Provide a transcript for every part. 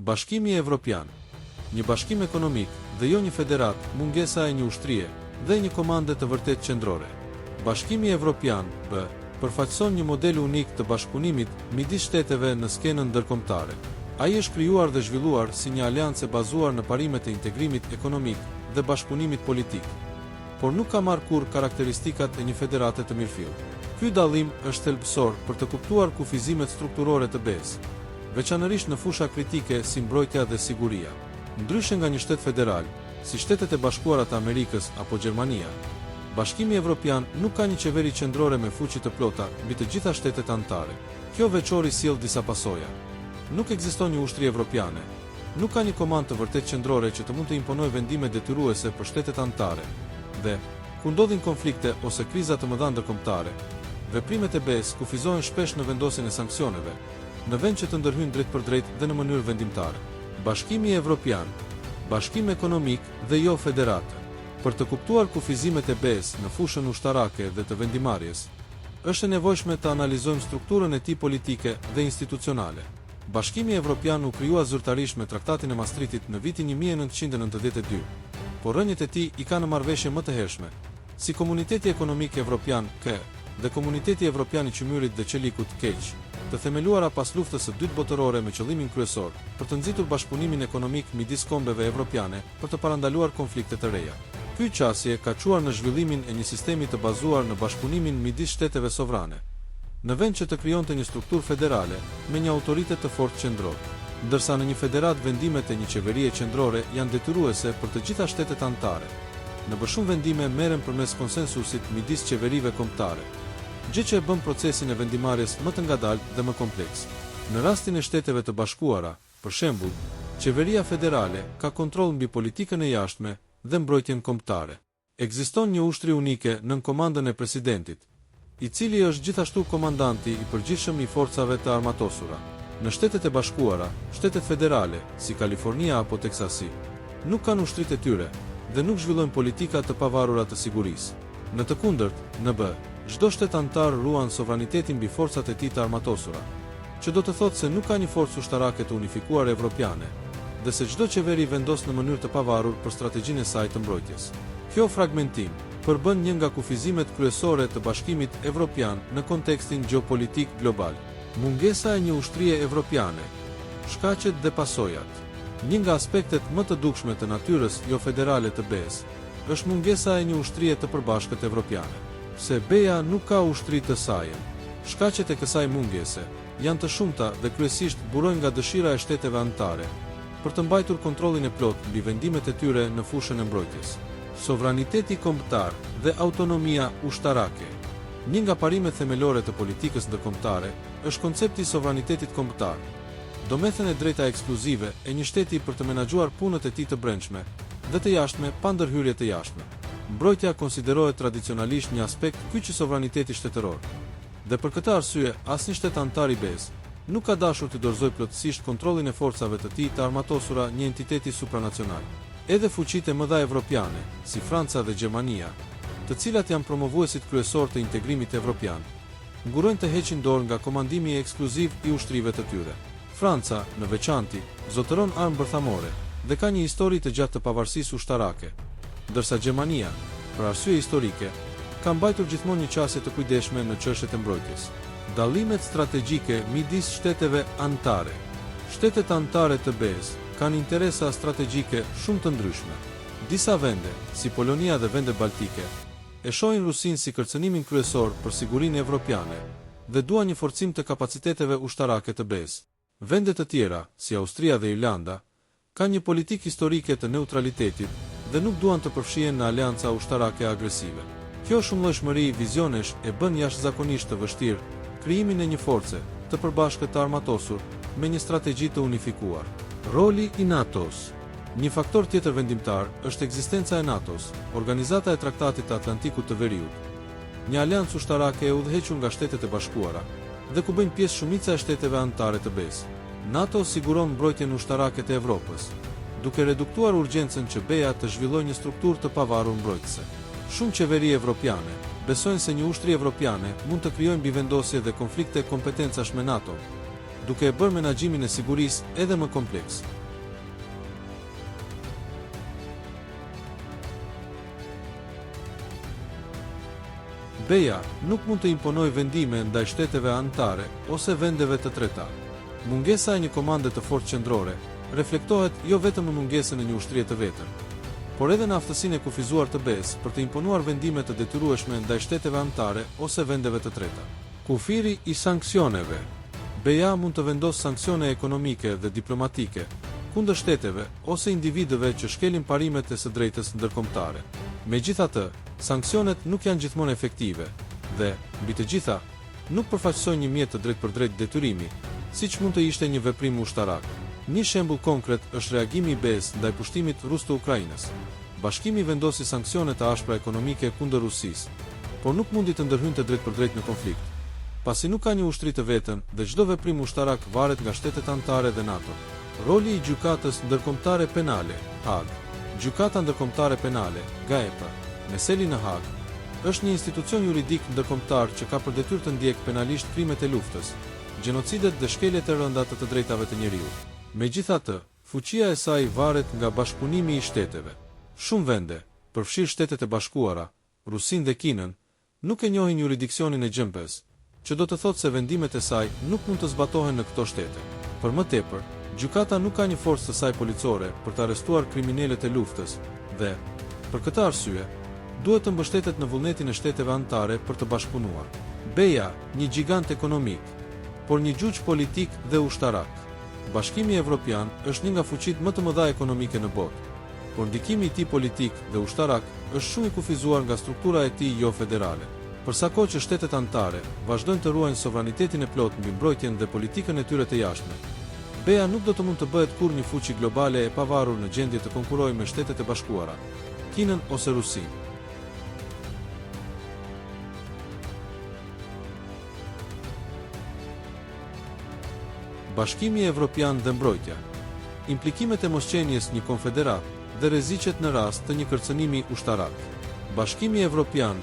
Bashkimi Evropian. Një bashkim ekonomik dhe jo një federat, mungesa e një ushtrie dhe një komande të vërtet qendrore. Bashkimi Evropian, përfaqëson një model unik të bashkëpunimit midis shteteve në skenën ndërkombëtare. Ai është krijuar dhe zhvilluar si një aleancë e bazuar në parimet e integrimit ekonomik dhe bashkëpunimit politik, por nuk ka marrë kurrë karakteristikat e një federate të mirëfillt. Ky dallim është thelbësor për të kuptuar kufizimet strukturore të BE-s, veçanërisht në fusha kritike si mbrojtja dhe siguria. Ndryshe nga një shtet federal, si Shtetet e Bashkuara të Amerikës apo Gjermania, Bashkimi Evropian nuk ka një qeveri qendrore me fuqi të plota mbi të gjitha shtetet anëtare. Kjo veçori sjell disa pasoja. Nuk ekziston një ushtri evropiane. Nuk ka një komandë të vërtet qendrore që të mund të imponojë vendime detyruese për shtetet anëtare. Dhe, kur ndodhin konflikte ose kriza të mëdha ndërkombëtare, veprimet e BE-s kufizohen shpesh në vendosjen e sanksioneve, në vend që të ndërhyjnë drejt për drejt dhe në mënyrë vendimtare. Bashkimi Evropian, bashkim ekonomik dhe jo federate. Për të kuptuar kufizimet e BE-s në fushën ushtarake dhe të vendimarrjes, është e nevojshme të analizojmë strukturën e tij politike dhe institucionale. Bashkimi Evropian u krijua zyrtarisht me Traktatin e Maastrichtit në vitin 1992, por rënjet e tij i kanë marrëveshje më të hershme, si Komuniteti Ekonomik Evropian (KE) dhe Komuniteti Evropian i Qymyrit dhe Qelikut (KEQ), të themeluara pas luftës së dytë botërore me qëllimin kryesor për të nxitur bashkëpunimin ekonomik midis kombeve evropiane për të parandaluar konflikte të reja. Ky qasje ka çuar në zhvillimin e një sistemi të bazuar në bashkëpunimin midis shteteve sovrane, në vend që të krijonte një strukturë federale me një autoritet të fortë qendror, ndërsa në një federat vendimet e një qeverie qendrore janë detyruese për të gjitha shtetet anëtare. Në shumë vendime merren përmes konsensusit midis qeverive kombëtare, gjë që e bën procesin e vendimarrjes më të ngadaltë dhe më kompleks. Në rastin e Shteteve të Bashkuara, për shembull, qeveria federale ka kontroll mbi politikën e jashtme dhe mbrojtjen kombëtare. Ekziston një ushtri unike nën komandën e presidentit, i cili është gjithashtu komandanti i përgjithshëm i forcave të armatosura. Në Shtetet e Bashkuara, shtetet federale, si Kalifornia apo Teksasi, nuk kanë ushtrit e tyre dhe nuk zhvillojnë politika të pavarura të sigurisë. Në të kundërt, në BE, çdo shtet anëtar ruan sovranitetin mbi forcat e tij të armatosura, që do të thotë se nuk ka një forcë ushtarake të unifikuar evropiane, dhe se çdo qeveri vendos në mënyrë të pavarur për strategjinë e saj të mbrojtjes. Kjo fragmentim përbën një nga kufizimet kryesore të bashkimit evropian në kontekstin gjeopolitik global. Mungesa e një ushtrie evropiane, shkaqet dhe pasojat. Një nga aspektet më të dukshme të natyrës jo federale të BE-s është mungesa e një ushtrie të përbashkët evropiane. Se BE-ja nuk ka ushtri të saj. Shkaqet e kësaj mungese janë të shumta dhe kryesisht burojnë nga dëshira e shteteve anëtare për të mbajtur kontrollin e plotë mbi vendimet e tyre në fushën e mbrojtjes. Sovraniteti kombëtar dhe autonomia ushtarake. Një nga parimet themelore të politikës ndërkombëtare është koncepti i sovranitetit kombëtar, domethënë e drejta ekskluzive e një shteti për të menaxhuar punët e tij të brendshme dhe të jashtme pa ndërhyrje të jashtme. Mbrojtja konsiderohet tradicionalisht një aspekt kyç i sovranitetit shtetëror. Dhe për këtë arsye, asnjë shtet anëtar i BE-s nuk ka dashur të dorëzojë plotësisht kontrollin e forcave të tij të armatosura një entiteti supranacional. Edhe fuqitë e mëdha evropiane, si Franca dhe Gjermania, të cilat janë promovuesit kryesor të integrimit evropian, ngurojnë të heqin dorë nga komandimi ekskluziv i ushtrive të tyre. Franca, në veçanti, zotëron armë bërthamore dhe ka një histori të gjatë të pavarësisë ushtarake, ndërsa Gjermania, për arsye historike, ka mbajtur gjithmonë një qasje të kujdesshme në çështjet e mbrojtjes. Dallimet strategjike midis shteteve anëtare. Shtetet anëtare të BE-s kanë interesa strategjike shumë të ndryshme. Disa vende, si Polonia dhe vendet baltike, e shohin Rusinë si kërcënimin kryesor për sigurinë evropiane dhe duan një forcim të kapaciteteve ushtarake të BE-s. Vende të tjera, si Austria dhe Irlanda, kanë një politikë historike të neutralitetit dhe nuk duan të përfshihen në aleanca ushtarake agresive. Kjo shumëllojshmëri vizionesh e bën jashtëzakonisht të vështirë krijimin e një force të përbashkët të armatosur me një strategji të unifikuar. Roli i NATO-s. Një faktor tjetër vendimtar është ekzistenca e NATO-s, organizata e Traktatit të Atlantikut të Veriut, një aleancë ushtarake e udhëhequr nga Shtetet e Bashkuara dhe ku bëjnë pjesë shumica e shteteve anëtare të BE-s. NATO siguron mbrojtjen ushtarake të Evropës, duke reduktuar urgjencën që BE-ja të zhvillojë një strukturë të pavarur mbrojtëse. Shumë qeveri evropiane besojnë se një ushtri evropiane mund të krijojë mbivendosje dhe konflikte kompetencash me NATO, duke e bërë menaxhimin e sigurisë edhe më kompleks. BEA nuk mund të imponojë vendime ndaj shteteve anëtare ose vendeve të treta. Mungesa e një komande të fortë qendrore reflektohet jo vetëm në mungesën e një ushtrie të vetën, por edhe në aftësinë e kufizuar të BE-s për të imponuar vendime të detyrueshme ndaj shteteve anëtare ose vendeve të treta. Kufiri i sanksioneve. BEA mund të vendosë sanksione ekonomike dhe diplomatike kundër shteteve ose individëve që shkelin parimet e së drejtës ndërkombëtare. Megjithatë, sanksionet nuk janë gjithmonë efektive dhe, mbi të gjitha, nuk përfaqësojnë një mjet të drejtpërdrejtë detyrimi, siç mund të ishte një veprim ushtarak. Një shembull konkret është reagimi i BE-s ndaj pushtimit rus të Ukrainës. Bashkimi vendosi sanksione të ashpra ekonomike kundër Rusisë, por nuk mundi të ndërhynte drejtpërdrejt në konflikt, pasi nuk ka një ushtri të vetën dhe çdo veprim ushtarak varet nga shtetet anëtare dhe NATO. Roli i gjykatës ndërkombëtare penale, Hag. Gjykata ndërkombëtare penale, GAEP, me seli në Hag, është një institucion juridik ndërkombëtar që ka për detyrë të ndjekë penalisht krimet e luftës, gjenocidet dhe shkeljet e rënda të drejtave të njeriut. Megjithatë, fuqia e saj varet nga bashkëpunimi i shteteve. Shumë vende, përfshirë Shtetet e Bashkuara, Rusinë dhe Kinën, nuk e njohin juridiksionin e GMP-s, që do të thotë se vendimet e saj nuk mund të zbatohen në këto shtete. Për më tepër, gjykata nuk ka një forcë të saj policore për të arrestuar kriminalët e luftës dhe, për këtë arsye, duhet të mbështetet në vullnetin e shteteve anëtare për të bashkëpunuar. BEA, një gjigant ekonomik, por një gjyq politik dhe ushtarak. Bashkimi Evropian është një nga fuqitë më të mëdha ekonomike në botë, por ndikimi i tij politik dhe ushtarak është shumë i kufizuar nga struktura e tij jo federale. Për sa kohë që shtetet anëtare vazhdojnë të ruajnë sovranitetin e plotë mbi mbrojtjen dhe politikën e tyre të jashtme, BEA nuk do të mund të bëhet kurrë një fuqi globale e pavarur në gjendje të konkurrojë me Shtetet e Bashkuara, Kinën ose Rusinë. Bashkimi Evropian dhe mbrojtja. Implikimet e mosqenjes një konfederat dhe rreziqet në rast të një kërcënimi ushtarak. Bashkimi Evropian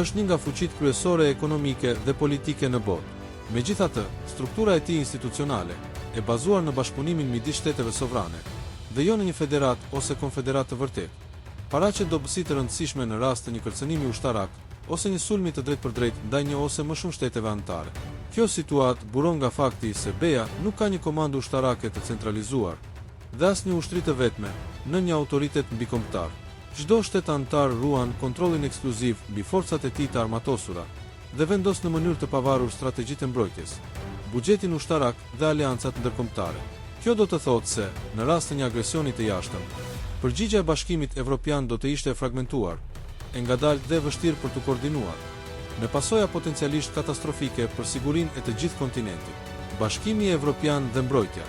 është një nga fuqitë kryesore ekonomike dhe politike në botë. Megjithatë, struktura e tij institucionale e bazuar në bashkëpunimin midis shteteve sovrane dhe jo në një federat ose konfederat të vërtetë, paraqet dobësi të rëndësishme në rast të një kërcënimi ushtarak ose një sulmi të drejtpërdrejtë ndaj një ose më shumë shteteve anëtare. Kjo situatë buron nga fakti se BEA nuk ka një komandë ushtarake të centralizuar dhe asnjë ushtri të vetme në një autoritet mbikombëtar. Çdo shtet anëtar ruan kontrollin ekskluziv mbi forcat e tij të armatosura dhe vendos në mënyrë të pavarur strategjitë e mbrojtjes, buxhetin ushtarak dhe aleancat ndërkombëtare. Kjo do të thotë se, në rast të një agresioni të jashtëm, përgjigjja e Bashkimit Evropian do të ishte fragmentuar, e ngadalë dhe vështirë për të koordinuar, me pasoja potencialisht katastrofike për sigurinë e të gjithë kontinentit. Bashkimi Evropian dhe mbrojtja.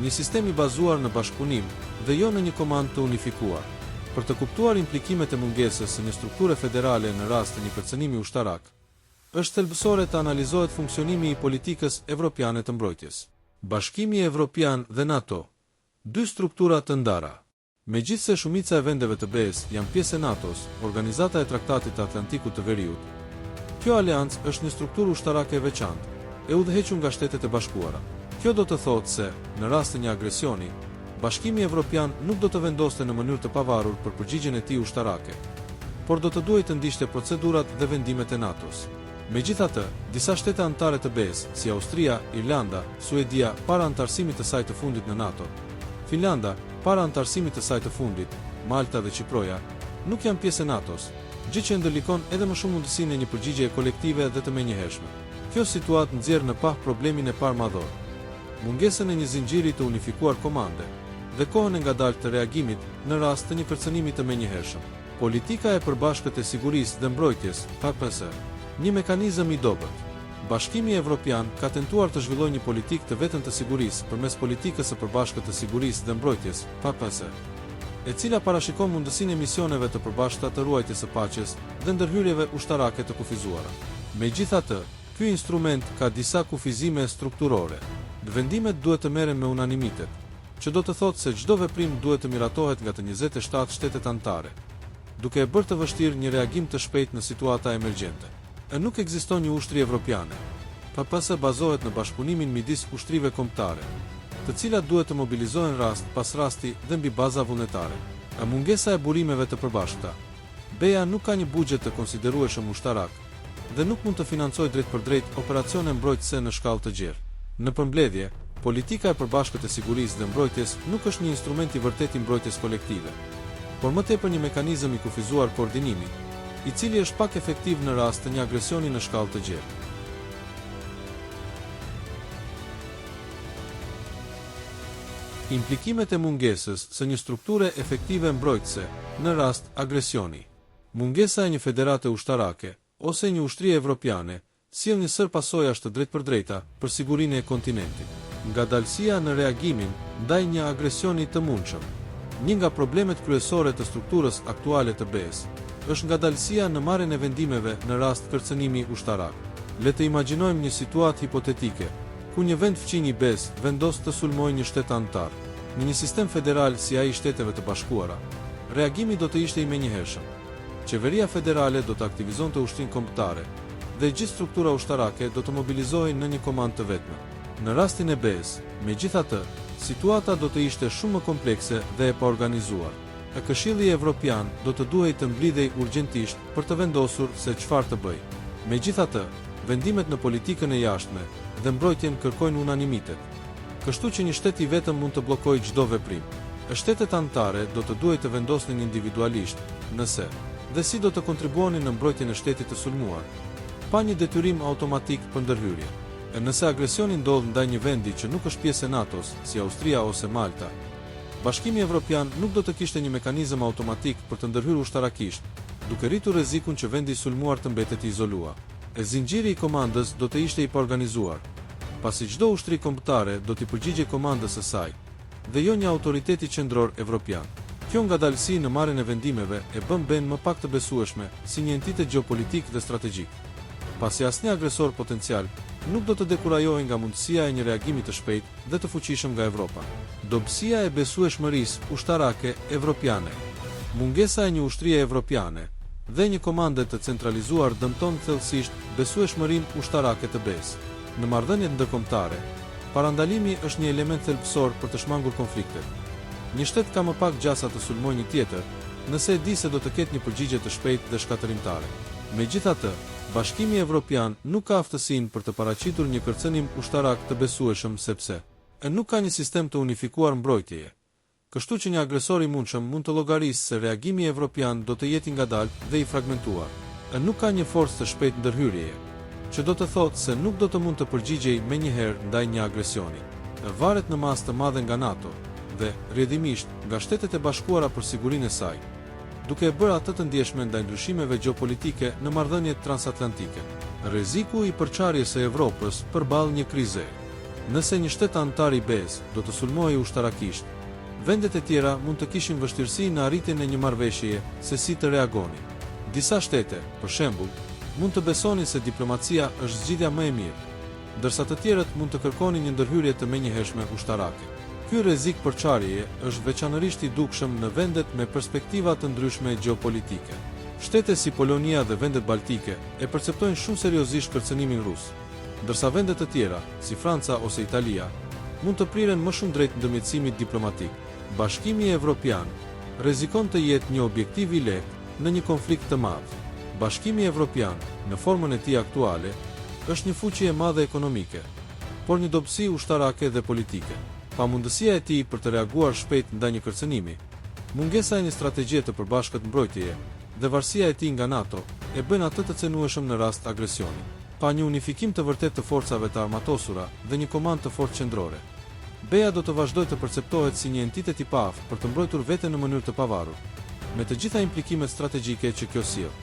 Një sistem i bazuar në bashkëpunim dhe jo në një komandë të unifikuar. Për të kuptuar implikimet e mungesës së një strukture federale në rast të një kërcënimi ushtarak, është thelbësore të analizohet funksionimi i politikës evropiane të mbrojtjes. Bashkimi Evropian dhe NATO, dy struktura të ndara. Megjithse shumica e vendeve të BE-s janë pjesë e NATO-s, Organizata e Traktatit të Atlantikut të Veriut, kjo aleancë është një strukturë ushtarake e veçantë, e udhëhequr nga Shtetet e Bashkuara. Kjo do të thotë se, në rast të një agresioni, Bashkimi Evropian nuk do të vendoste në mënyrë të pavarur për përgjigjen e tij ushtarake, por do të duhej të ndiqte procedurat dhe vendimet e NATO-s. Megjithatë, disa shtete anëtare të BE-s, si Austria, Irlanda, Suedia, para antarësimit të saj të fundit në NATO, Finlanda, para antarësimit të saj të fundit, Malta dhe Çiproja, nuk janë pjesë e NATO-s, gjë që ndërlikon edhe më shumë mundësinë e një përgjigjeje kolektive dhe të menjëhershme. Kjo situatë nxjerr në pah problemin e parë madhor, mungesën e një zinxhiri të unifikuar komande dhe kohën e ngadalë të reagimit në rast të një kërcënimi të menjëhershëm. Politika e përbashkët e sigurisë dhe mbrojtjes, PPS, një mekanizëm i dobët. Bashkimi Evropian ka tentuar të zhvillojë një politikë të vetën të sigurisë përmes politikës së përbashkët të sigurisë dhe mbrojtjes, PPS, e cila parashikon mundësinë e misioneve të përbashkëta të ruajtjes së paqes dhe ndërhyrjeve ushtarake të kufizuara. Megjithatë, ky instrument ka disa kufizime strukturore. Vendimet duhet të merren me unanimitet, që do të thotë se çdo veprim duhet të miratohet nga të 27 shtetet anëtare, duke e bërë të vështirë një reagim të shpejtë në situata emergjente. Nuk ekziston një ushtri evropiane. PPS bazohet në bashkëpunimin midis ushtrive kombëtare, të cilat duhet të mobilizohen rast pas rasti dhe mbi baza vullnetare. E mungesa e burimeve të përbashkëta. BEA nuk ka një buxhet të konsiderueshëm ushtarak dhe nuk mund të financojë drejt për drejt operacione mbrojtëse në shkallë të gjerë. Në përmbledhje, politika e përbashkët e sigurisë dhe mbrojtjes nuk është një instrument i vërtet i mbrojtjes kolektive, por më tepër një mekanizëm i kufizuar koordinimi, i cili është pak efektiv në rast të një agresioni në shkallë të gjerë. Implikimet e mungesës së një strukture efektive mbrojtëse në rast agresioni. Mungesa e një federate ushtarake ose një ushtrie evropiane sjell një sër pasojash të drejtpërdrejta për sigurinë e kontinentit. Ngadalësia në reagimin ndaj një agresioni të mundshëm. Një nga problemet kryesore të strukturës aktuale të BE-s është ngadalësia në marrjen e vendimeve në rast kërcënimi ushtarak. Le të imagjinojmë një situatë hipotetike ku një vend fëqinj i BE-s vendos të sulmojë një shtet anëtar. Në një sistem federal si ai i Shteteve të Bashkuara, reagimi do të ishte i menjëhershëm. Qeveria federale do të aktivizonte ushtrinë kombëtare dhe gjithë struktura ushtarake do të mobilizohej në një komandë të vetme. Në rastin e BE-s, megjithatë, situata do të ishte shumë më komplekse dhe e paorganizuar. Këshilli Evropian do të duhej të mblidhej urgjentisht për të vendosur se çfarë të bëjë. Megjithatë, vendimet në politikën e jashtme dhe mbrojtjen kërkojnë unanimitet. Kështu që një shtet i vetëm mund të bllokojë çdo veprim. Shtetet anëtare do të duhej të vendosnin individualisht nëse dhe si do të kontribuonin në mbrojtjen e shtetit të sulmuar, pa një detyrim automatik për ndërhyrje. Nëse agresioni ndodh ndaj një vendi që nuk është pjesë e NATO-s, si Austria ose Malta, Bashkimi Evropian nuk do të kishte një mekanizëm automatik për të ndërhyrë ushtarakisht, duke rritur rrezikun që vendi i sulmuar të mbetet i izoluar. Zinxhiri i komandës do të ishte i paorganizuar, pasi çdo ushtri kombëtare do t'i përgjigjej komandës së saj, dhe jo një autoriteti qendror evropian. Kjo ngadalësi në marrjen e vendimeve e bën BE-n më pak të besueshme si një entitet gjeopolitik dhe strategjik. Pasi asnjë agresor potencial nuk do të dekurajohej nga mundësia e një reagimi të shpejtë dhe të fuqishëm nga Evropa. Dobësia e besueshmërisë ushtarake evropiane. Mungesa e një ushtrie evropiane dhe një komande të centralizuar dëmton thellësisht besueshmërinë ushtarake të BE-s. Në marrëdhëniet ndërkombëtare, parandalimi është një element thelbësor për të shmangur konfliktet. Një shtet ka më pak gjasa të sulmojë një tjetër, nëse e di se do të ketë një përgjigje të shpejtë dhe shkatërimtare. Megjithatë, Bashkimi Evropian nuk ka aftësinë për të paraqitur një kërcënim ushtarak të besueshëm sepse nuk ka një sistem të unifikuar mbrojtjeje. Kështu që një agresor i mundshëm mund të llogarisë se reagimi evropian do të jetë i ngadaltë dhe i fragmentuar. Nuk ka një forcë të shpejtë ndërhyrjeje, që do të thotë se nuk do të mund të përgjigjej menjëherë ndaj një agresioni. Varet në masë të madhe nga NATO dhe, rrjedhimisht, nga Shtetet e Bashkuara për sigurinë e saj, duke e bërë atë të ndjeshme ndaj ndryshimeve gjeopolitike në marrëdhëniet transatlantike. Rreziku i përçarjes së Evropës përballë një krize. Nëse një shtet anëtar i BE-s do të sulmohej ushtarakisht, vendet e tjera mund të kishin vështirësi në arritjen e një marrëveshjeje se si të reagonin. Disa shtete, për shembull, mund të besonin se diplomacia është zgjidhja më e mirë, ndërsa të tjerët mund të kërkonin një ndërhyrje të menjëhershme ushtarake. Ky rrezik përçarjeje është veçanërisht i dukshëm në vendet me perspektiva të ndryshme gjeopolitike. Shtete si Polonia dhe vendet baltike e perceptojnë shumë seriozisht kërcënimin rus, ndërsa vendet të tjera, si Franca ose Italia, mund të priren më shumë drejt ndërmjetësimit diplomatik. Bashkimi Evropian rrezikon të jetë një objektiv i lehtë në një konflikt të madh. Bashkimi Evropian, në formën e tij aktuale, është një fuqi e madhe ekonomike, por një dobësi ushtarake dhe politike. Pamundësia e tij për të reaguar shpejt ndaj një kërcënimi, mungesa e një strategjie të përbashkët mbrojtjeje dhe varësia e tij nga NATO e bën atë të cenueshëm në rast agresioni. Pa një unifikim të vërtet të forcave të armatosura dhe një komandë të fortë qendrore, BE-ja do të vazhdojë të perceptohet si një entitet i paaftë për të mbrojtur veten në mënyrë të pavarur, me të gjitha implikimet strategjike që kjo sjell.